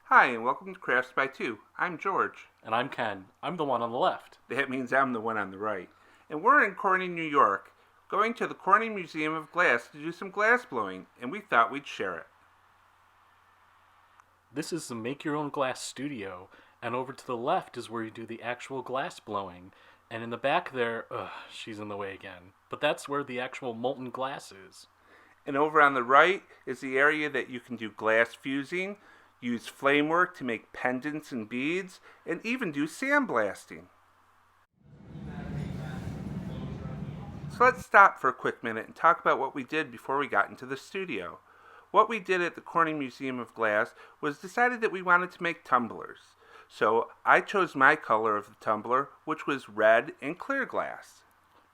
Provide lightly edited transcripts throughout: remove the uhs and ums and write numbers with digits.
Hi, and welcome to Crafts by Two. I'm George. And I'm Ken. I'm the one on the left. That means I'm the one on the right. And we're in Corning, New York, going to the Corning Museum of Glass to do some glass blowing, and we thought we'd share it. This is the Make Your Own Glass studio, and over to the left is where you do the actual glass blowing. And in the back there, she's in the way again. But that's where the actual molten glass is. And over on the right is the area that you can do glass fusing, use flame work to make pendants and beads, and even do sandblasting. So let's stop for a quick minute and talk about what we did before we got into the studio. What we did at the Corning Museum of Glass was decided that we wanted to make tumblers. So I chose my color of the tumbler, which was red and clear glass.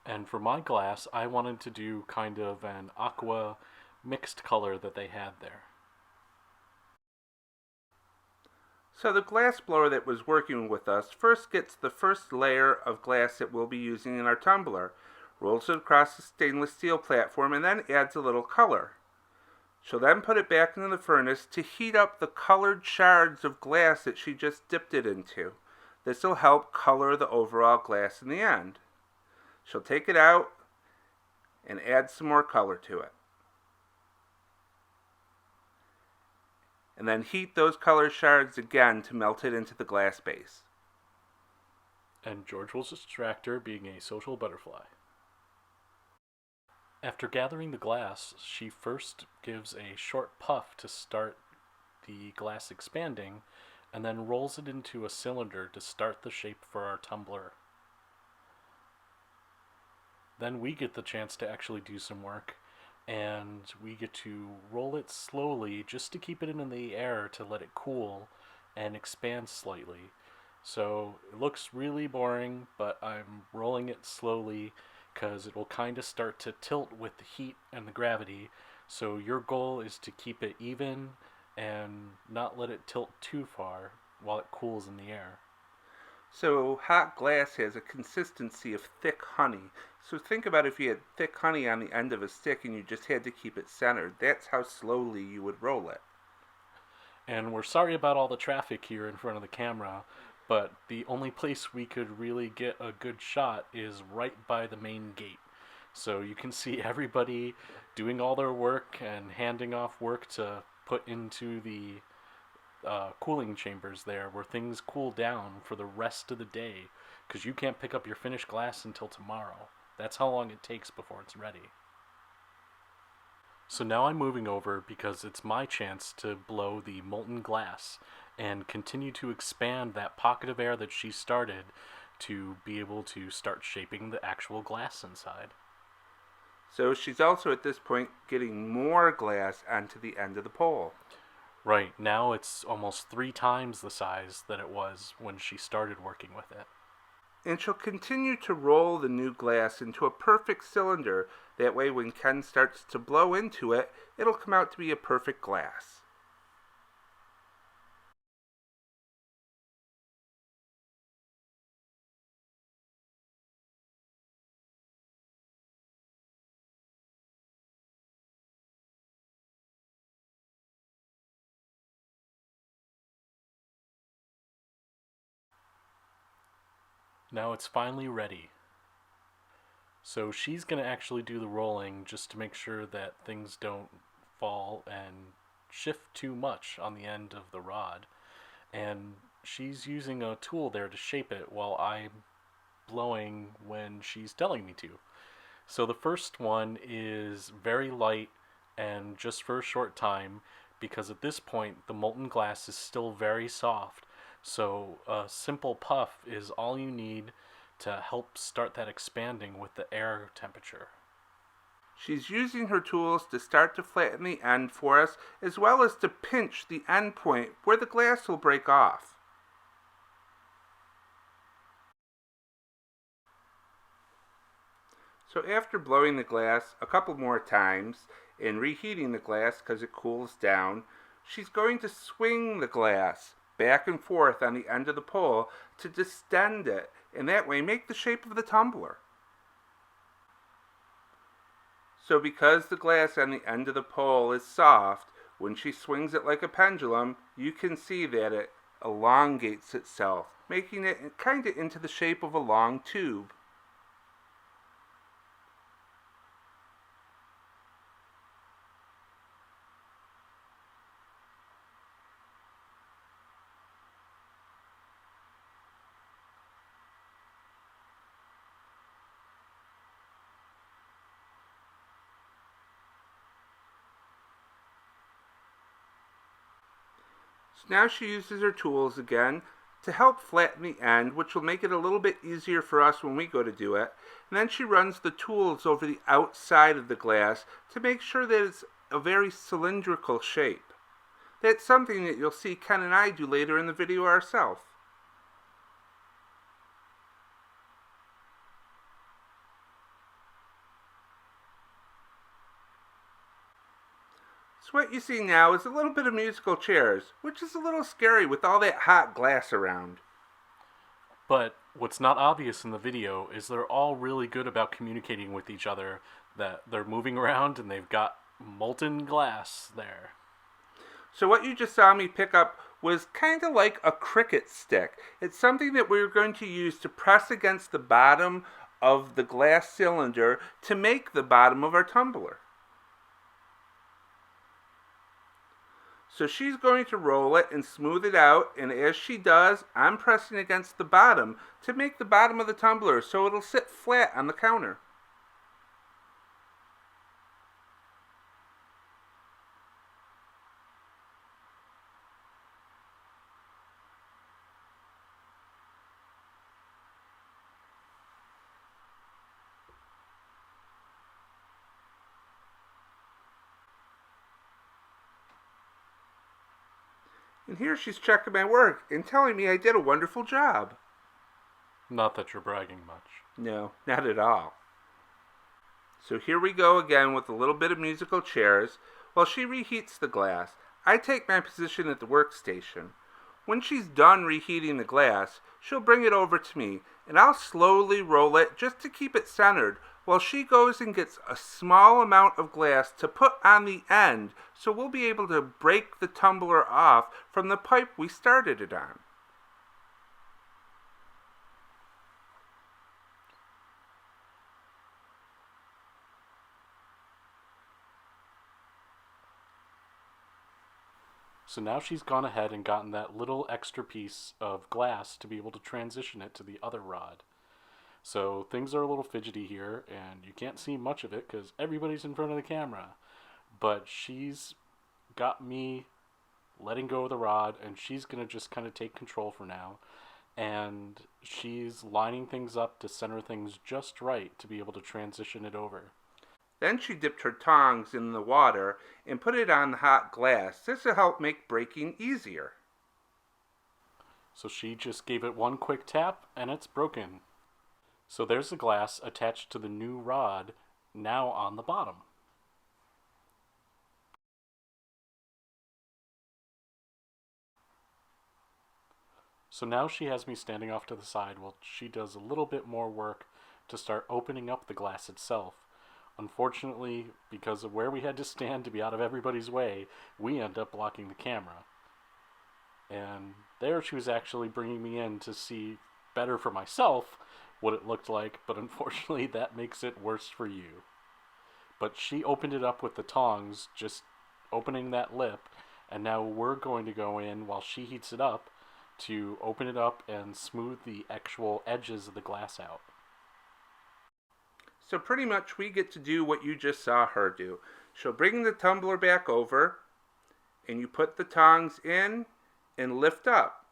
And for my glass, I wanted to do kind of an aqua mixed color that they had there. So the glass blower that was working with us first gets the first layer of glass that we'll be using in our tumbler, rolls it across the stainless steel platform, and then adds a little color. She'll then put it back into the furnace to heat up the colored shards of glass that she just dipped it into. This will help color the overall glass in the end. She'll take it out and add some more color to it. And then heat those color shards again to melt it into the glass base. And George will distract her, being a social butterfly. After gathering the glass, she first gives a short puff to start the glass expanding, and then rolls it into a cylinder to start the shape for our tumbler. Then we get the chance to actually do some work, and we get to roll it slowly just to keep it in the air to let it cool and expand slightly. So it looks really boring, but I'm rolling it slowly because it will kind of start to tilt with the heat and the gravity. So your goal is to keep it even and not let it tilt too far while it cools in the air. So hot glass has a consistency of thick honey. So think about if you had thick honey on the end of a stick and you just had to keep it centered. That's how slowly you would roll it. And we're sorry about all the traffic here in front of the camera, but the only place we could really get a good shot is right by the main gate. So you can see everybody doing all their work and handing off work to put into the cooling chambers there where things cool down for the rest of the day, because you can't pick up your finished glass until tomorrow. That's how long it takes before it's ready. So now I'm moving over because it's my chance to blow the molten glass and continue to expand that pocket of air that she started to be able to start shaping the actual glass inside. So she's also at this point getting more glass onto the end of the pole. Right, now it's almost 3 times the size that it was when she started working with it. And she'll continue to roll the new glass into a perfect cylinder. That way when Ken starts to blow into it, it'll come out to be a perfect glass. Now it's finally ready. So she's going to actually do the rolling just to make sure that things don't fall and shift too much on the end of the rod. And she's using a tool there to shape it while I'm blowing when she's telling me to. So the first one is very light and just for a short time, because at this point the molten glass is still very soft. So a simple puff is all you need to help start that expanding with the air temperature. She's using her tools to start to flatten the end for us, as well as to pinch the end point where the glass will break off. So after blowing the glass a couple more times and reheating the glass because it cools down, she's going to swing the glass back and forth on the end of the pole to distend it, and that way make the shape of the tumbler. So because the glass on the end of the pole is soft, When she swings it like a pendulum, you can see that it elongates itself, making it kind of into the shape of a long tube. So now she uses her tools again to help flatten the end, which will make it a little bit easier for us when we go to do it. And then she runs the tools over the outside of the glass to make sure that it's a very cylindrical shape. That's something that you'll see Ken and I do later in the video ourselves. So what you see now is a little bit of musical chairs, which is a little scary with all that hot glass around. But what's not obvious in the video is they're all really good about communicating with each other, that they're moving around and they've got molten glass there. So what you just saw me pick up was kind of like a cricket stick. It's something that we're going to use to press against the bottom of the glass cylinder to make the bottom of our tumbler. So she's going to roll it and smooth it out, and as she does, I'm pressing against the bottom to make the bottom of the tumbler so it'll sit flat on the counter. And here she's checking my work and telling me I did a wonderful job. Not that you're bragging much. No, not at all. So here we go again with a little bit of musical chairs. While she reheats the glass, I take my position at the workstation. When she's done reheating the glass, she'll bring it over to me, and I'll slowly roll it just to keep it centered while she goes and gets a small amount of glass to put on the end so we'll be able to break the tumbler off from the pipe we started it on. So now she's gone ahead and gotten that little extra piece of glass to be able to transition it to the other rod. So things are a little fidgety here, and you can't see much of it because everybody's in front of the camera. But she's got me letting go of the rod, and she's going to just kind of take control for now. And she's lining things up to center things just right to be able to transition it over. Then she dipped her tongs in the water and put it on the hot glass. This will help make breaking easier. So she just gave it one quick tap, and it's broken. So there's the glass attached to the new rod, now on the bottom. So now she has me standing off to the side while she does a little bit more work to start opening up the glass itself. Unfortunately, because of where we had to stand to be out of everybody's way, we end up blocking the camera. And there she was actually bringing me in to see better for myself what it looked like, but unfortunately that makes it worse for you. But she opened it up with the tongs, just opening that lip, and now we're going to go in while she heats it up to open it up and smooth the actual edges of the glass out. So pretty much we get to do what you just saw her do. She'll bring the tumbler back over, and you put the tongs in and lift up,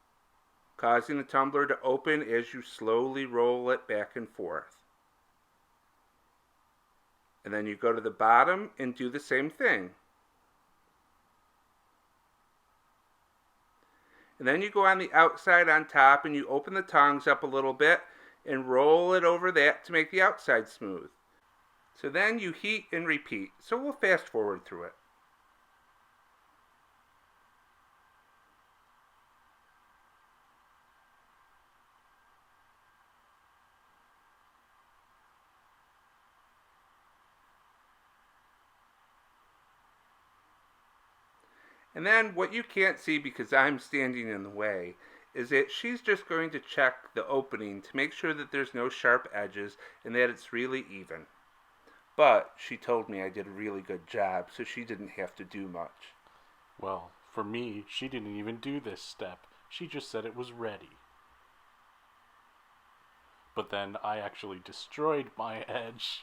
causing the tumbler to open as you slowly roll it back and forth. And then you go to the bottom and do the same thing. And then you go on the outside on top and you open the tongs up a little bit and roll it over that to make the outside smooth. So then you heat and repeat. So we'll fast forward through it. And then what you can't see because I'm standing in the way is that she's just going to check the opening to make sure that there's no sharp edges and that it's really even. But she told me I did a really good job, so she didn't have to do much. Well, for me, she didn't even do this step. She just said it was ready. But then I actually destroyed my edge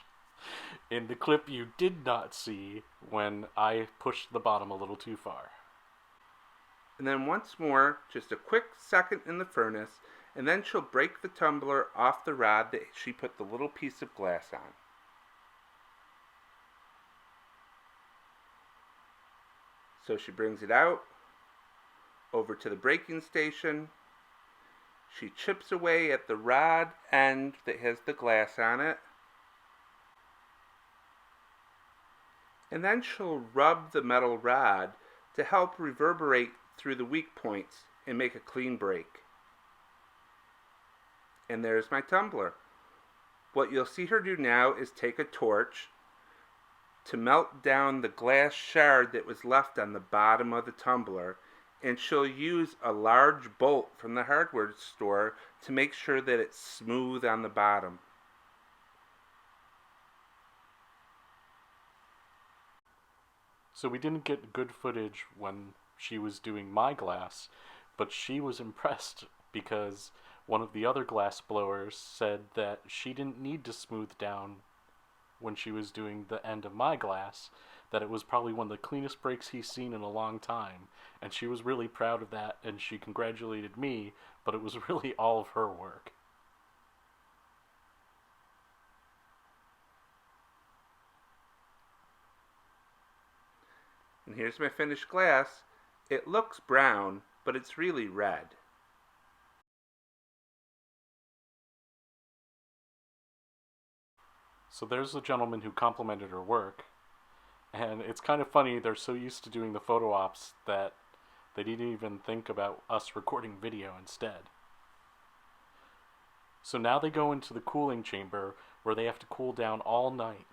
in the clip you did not see when I pushed the bottom a little too far. And then once more, just a quick second in the furnace, and then she'll break the tumbler off the rod that she put the little piece of glass on. So she brings it out, over to the breaking station. She chips away at the rod end that has the glass on it. And then she'll rub the metal rod to help reverberate through the weak points and make a clean break. And there's my tumbler. What you'll see her do now is take a torch to melt down the glass shard that was left on the bottom of the tumbler, and she'll use a large bolt from the hardware store to make sure that it's smooth on the bottom. So we didn't get good footage when she was doing my glass, but she was impressed because one of the other glass blowers said that she didn't need to smooth down when she was doing the end of my glass, that it was probably one of the cleanest breaks he's seen in a long time, and she was really proud of that, and she congratulated me, but it was really all of her work. And here's my finished glass. It looks brown, but it's really red. So there's the gentleman who complimented her work, and it's kind of funny, they're so used to doing the photo ops that they didn't even think about us recording video instead. So now they go into the cooling chamber where they have to cool down all night.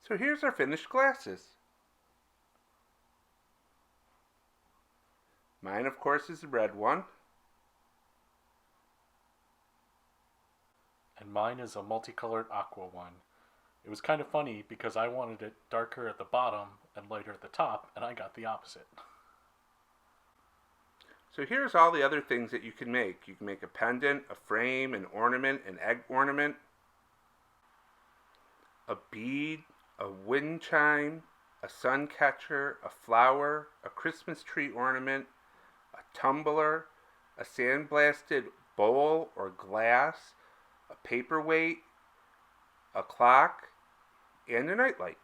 So here's our finished glasses. Mine, of course, is the red one. And mine is a multicolored aqua one. It was kind of funny because I wanted it darker at the bottom and lighter at the top, and I got the opposite. So here's all the other things that you can make. You can make a pendant, a frame, an ornament, an egg ornament, a bead, a wind chime, a sun catcher, a flower, a Christmas tree ornament, a tumbler, a sandblasted bowl or glass, a paperweight, a clock, and a nightlight.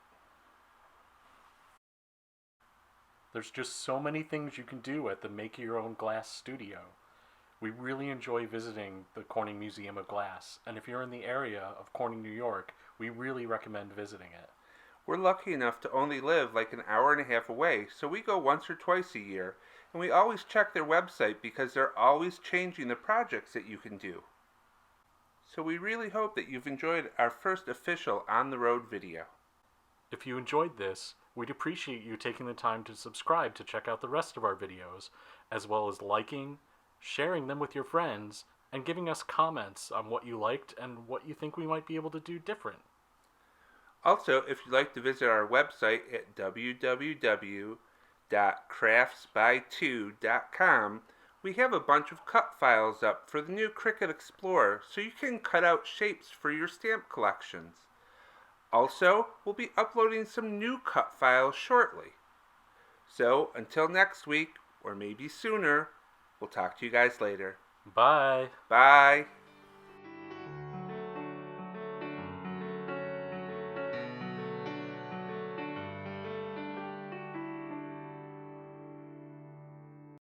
There's just so many things you can do at the Make Your Own Glass studio. We really enjoy visiting the Corning Museum of Glass, and if you're in the area of Corning, New York, we really recommend visiting it. We're lucky enough to only live like an hour and a half away, so we go once or twice a year, and we always check their website because they're always changing the projects that you can do. So we really hope that you've enjoyed our first official on-the-road video. If you enjoyed this, we'd appreciate you taking the time to subscribe to check out the rest of our videos, as well as liking, sharing them with your friends, and giving us comments on what you liked and what you think we might be able to do different. Also, if you'd like to visit our website at www.craftsby2.com, we have a bunch of cut files up for the new Cricut Explorer so you can cut out shapes for your stamp collections. Also, we'll be uploading some new cut files shortly. So, until next week, or maybe sooner, we'll talk to you guys later. Bye! Bye!